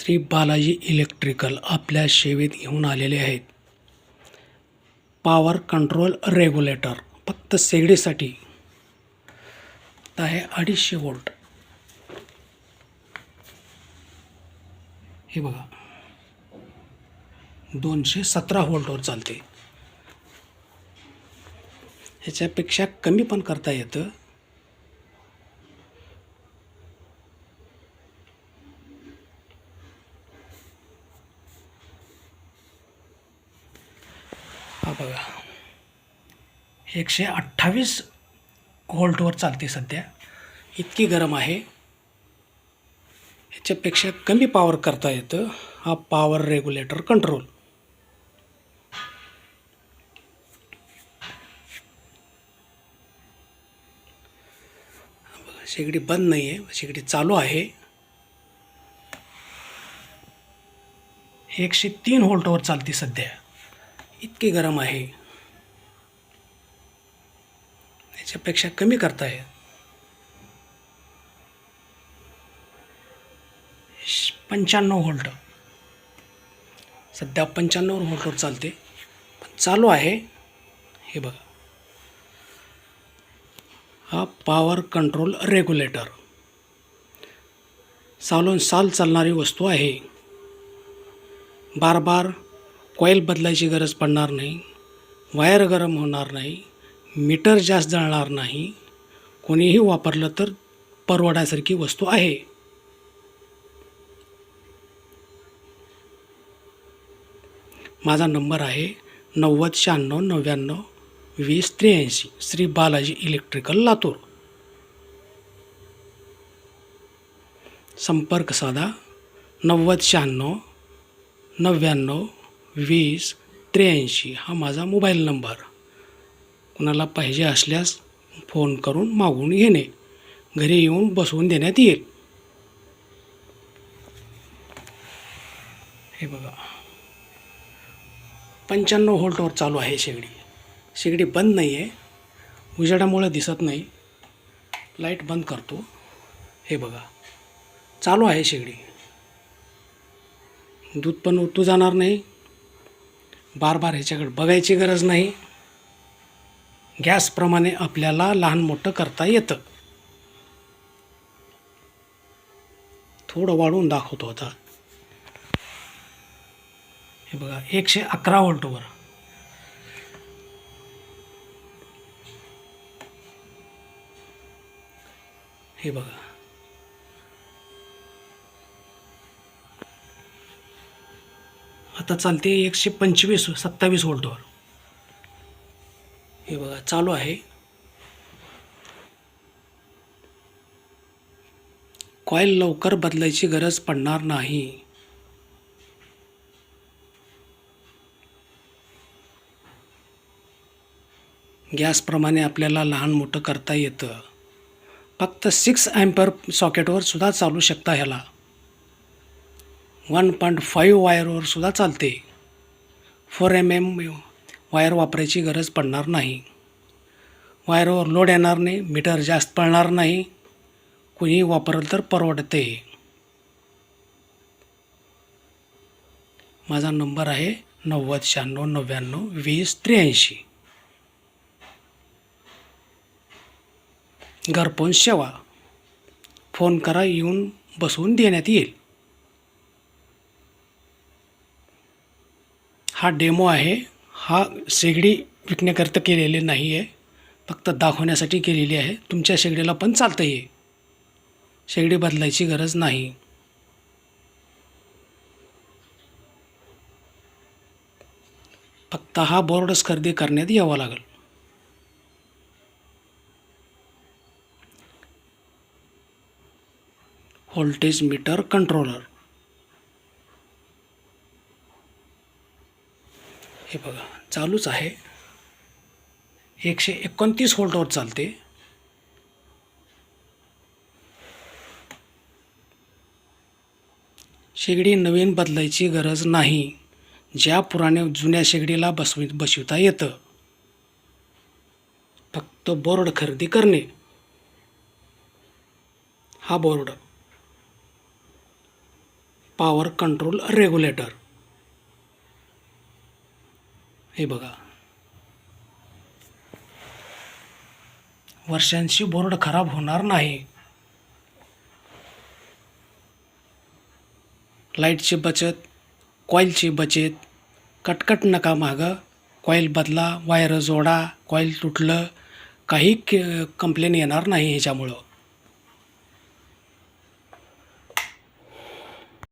Shri Balaji electrical आपल्या सेवेत घेऊन आलेले आहेत. पॉवर कंट्रोल रेग्युलेटर फक्त शेगडीसाठी आहे 250 व्होल्ट. हे बघा 217 व्होल्टवर चालते. ह्याच्यापेक्षा कमी पण करता येतं. हा बघा 128 व्होल्टवर चालते. सध्या इतकी गरम आहे. ह्याच्यापेक्षा कमी पॉवर करता येतं. हा पॉवर रेग्युलेटर कंट्रोल. शेगडी बंद नाही आहे, शेगडी चालू आहे. 103 व्होल्टवर चालते. सध्या इतकी गरम आहे. याच्यापेक्षा कमी करता येईल. 95 व्होल्ट. सध्या 95 व्होल्टवर चालते, पण चालू आहे. हे बघा हा पॉवर कंट्रोल रेग्युलेटर. सालोन साल चालणारी वस्तू आहे. बार बार कॉईल बदलायची गरज पडणार नाही. वायर गरम होणार नाही. मीटर जास्त जळणार नाही. कोणीही वापरलं तर परवडायसारखी वस्तू आहे. माझा नंबर आहे 9096992083. श्री बालाजी इलेक्ट्रिकल लातूर. संपर्क साधा 9096992083. हा माझा मोबाईल नंबर. कुणाला पाहिजे असल्यास फोन करून मागवून घेणे. घरी येऊन बसवून देण्यात येईल. हे बघा 95 व्होल्टवर चालू आहे शेगडी. शेगडी बंद नाही आहे, उजेडामुळे दिसत नाही. लाईट बंद करतो. हे बघा चालू आहे शेगडी. दूध पण उतू जाणार नाही. बार बार ह्याच्याकडे बघायची गरज नाही. गॅसप्रमाणे आपल्याला लहान मोठं करता येतं. थोडं वाढवून दाखवतो आता. हे बघा 111 व्होल्टवर. हे बघा आता चालते 127 व्होल्टवर. हे बघा चालू आहे. कॉईल लवकर बदलायची गरज पडणार नाही. गॅसप्रमाणे आपल्याला लहान मोठं करता येतं. फक्त 6 अँपर सॉकेटवर सुद्धा चालू शकता. ह्याला 1.5 वायरवर सुद्धा चालते. 4 mm वायर वापरायची गरज पडणार नाही. वायरवर लोड येणार नाही. मीटर जास्त पडणार नाही. कोणीही वापरलं तर परवडते. माझा नंबर आहे 9096992083. घरपोच सेवा. फोन करा, येऊन बसवून देण्यात येईल. हा डेमो आहे. हा शेगडी विकण्याकरिता केलेले नाही आहे, फक्त दाखवण्यासाठी केलेली आहे. तुमच्या शेगडीला पण चालतं. आहे शेगडी बदलायची गरज नाही. फक्त हा बोर्डच खरेदी करण्यात यावा लागेल. Voltage meter controller. हे बघा चालूच आहे. 129 व्होल्टवर चालते. शेगडी नवीन बदलायची गरज नाही. ज्या जुन्या शेगडीला बसविता येतं. फक्त बोर्ड खरेदी करणे. हा बोर्ड पॉवर कंट्रोल रेग्युलेटर. हे बघा, वर्षांशी बोर्ड खराब होणार नाही. लाईटची बचत, कॉईलची बचत. कटकट नका मागं, कॉईल बदला, वायर जोडा. कॉईल तुटलं काही कंप्लेन येणार नाही ह्याच्यामुळं.